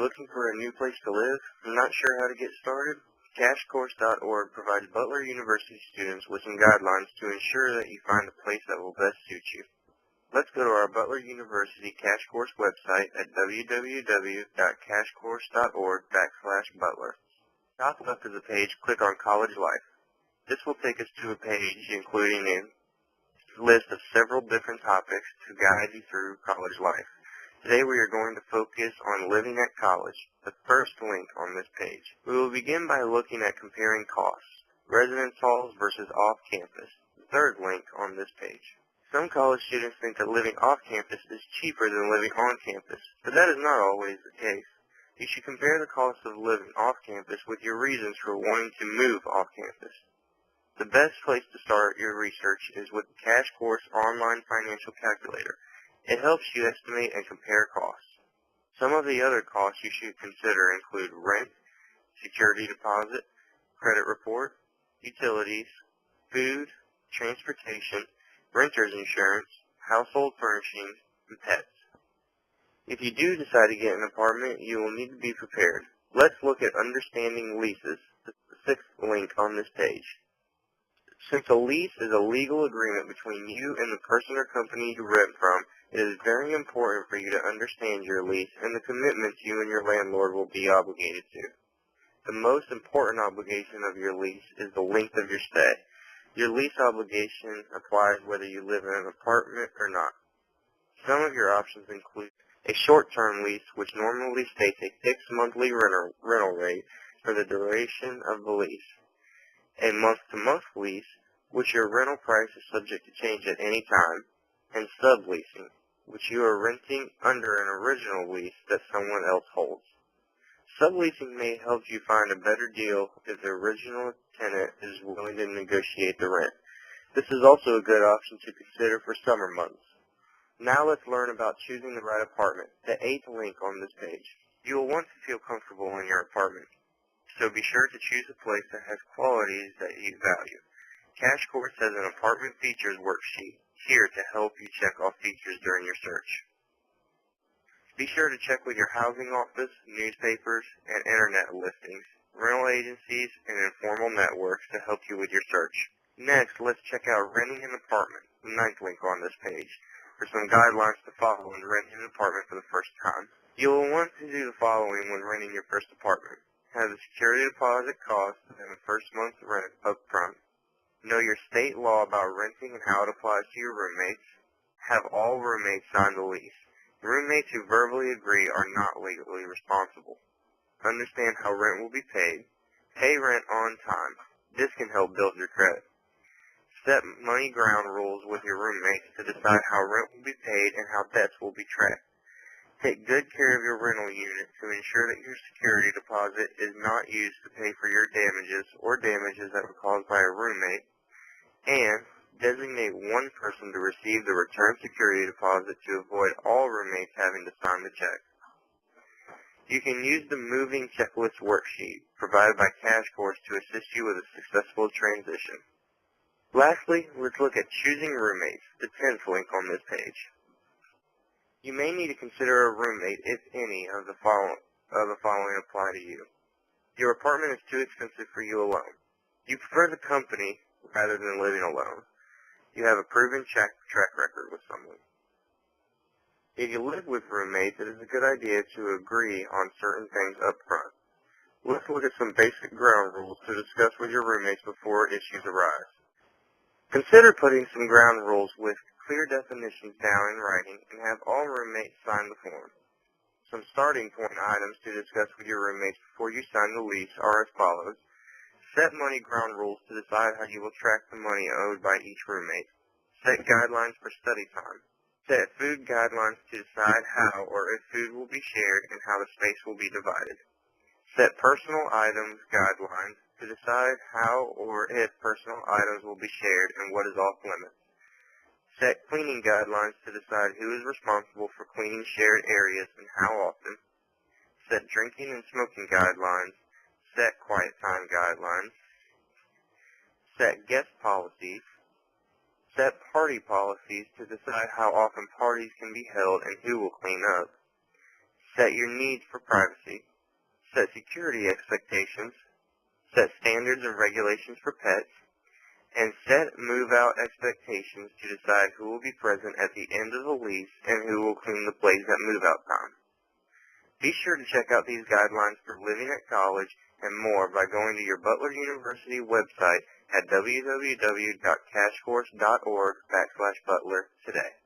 looking for a new place to live and not sure how to get started? CashCourse.org provides Butler University students with some guidelines to ensure that you find a place that will best suit you. Let's go to our Butler University Cash Course website at www.cashcourse.org/Butler. Top left of the page, click on College Life. This will take us to a page including a list of several different topics to guide you through college life. Today we are going to focus on living at college, the first link on this page. We will begin by looking at comparing costs, residence halls versus off-campus, the third link on this page. Some college students think that living off-campus is cheaper than living on campus, but that is not always the case. You should compare the cost of living off-campus with your reasons for wanting to move off-campus. The best place to start your research is with the Cash Course Online Financial Calculator. It helps you estimate and compare costs. Some of the other costs you should consider include rent, security deposit, credit report, utilities, food, transportation, renter's insurance, household furnishings, and pets. If you do decide to get an apartment, you will need to be prepared. Let's look at understanding leases, the sixth link on this page. Since a lease is a legal agreement between you and the person or company you rent from, it is very important for you to understand your lease and the commitments you and your landlord will be obligated to. The most important obligation of your lease is the length of your stay. Your lease obligation applies whether you live in an apartment or not. Some of your options include a short-term lease, which normally states a fixed monthly rental rate for the duration of the lease. A month-to-month lease, which your rental price is subject to change at any time, and subleasing, which you are renting under an original lease that someone else holds. Subleasing may help you find a better deal if the original tenant is willing to negotiate the rent. This is also a good option to consider for summer months. Now let's learn about choosing the right apartment, the eighth link on this page. You will want to feel comfortable in your apartment, so be sure to choose a place that has qualities that you value. Cash Course has an apartment features worksheet here to help you check off features during your search. Be sure to check with your housing office, newspapers, and internet listings, rental agencies, and informal networks to help you with your search. Next, let's check out renting an apartment, the ninth link on this page, for some guidelines to follow when renting an apartment for the first time. You will want to do the following when renting your first apartment. Have the security deposit cost and the first month's rent up front. Know your state law about renting and how it applies to your roommates. Have all roommates sign the lease. Roommates who verbally agree are not legally responsible. Understand how rent will be paid. Pay rent on time. This can help build your credit. Set money ground rules with your roommates to decide how rent will be paid and how debts will be tracked. Take good care of your rental unit to ensure that your security deposit is not used to pay for your damages or damages that were caused by a roommate. And designate one person to receive the return security deposit to avoid all roommates having to sign the check. You can use the moving checklist worksheet provided by Cash Course to assist you with a successful transition. Lastly, let's look at choosing roommates, the 10th link on this page. You may need to consider a roommate if any of the following apply to you. Your apartment is too expensive for you alone. You prefer the company rather than living alone. You have a proven track record with someone. If you live with roommates, it is a good idea to agree on certain things up front. Let's look at some basic ground rules to discuss with your roommates before issues arise. Consider putting some ground rules with clear definitions down in writing and have all roommates sign the form. Some starting point items to discuss with your roommates before you sign the lease are as follows. Set money ground rules to decide how you will track the money owed by each roommate. Set guidelines for study time. Set food guidelines to decide how or if food will be shared and how the space will be divided. Set personal items guidelines to decide how or if personal items will be shared and what is off limits. Set cleaning guidelines to decide who is responsible for cleaning shared areas and how often. Set drinking and smoking guidelines. Set quiet time guidelines. Set guest policies. Set party policies to decide how often parties can be held and who will clean up. set your needs for privacy, set security expectations, set standards and regulations for pets, and set move-out expectations to decide who will be present at the end of the lease and who will clean the place at move-out time. Be sure to check out these guidelines for living at college and more by going to your Butler University website at www.cashcourse.org/Butler today.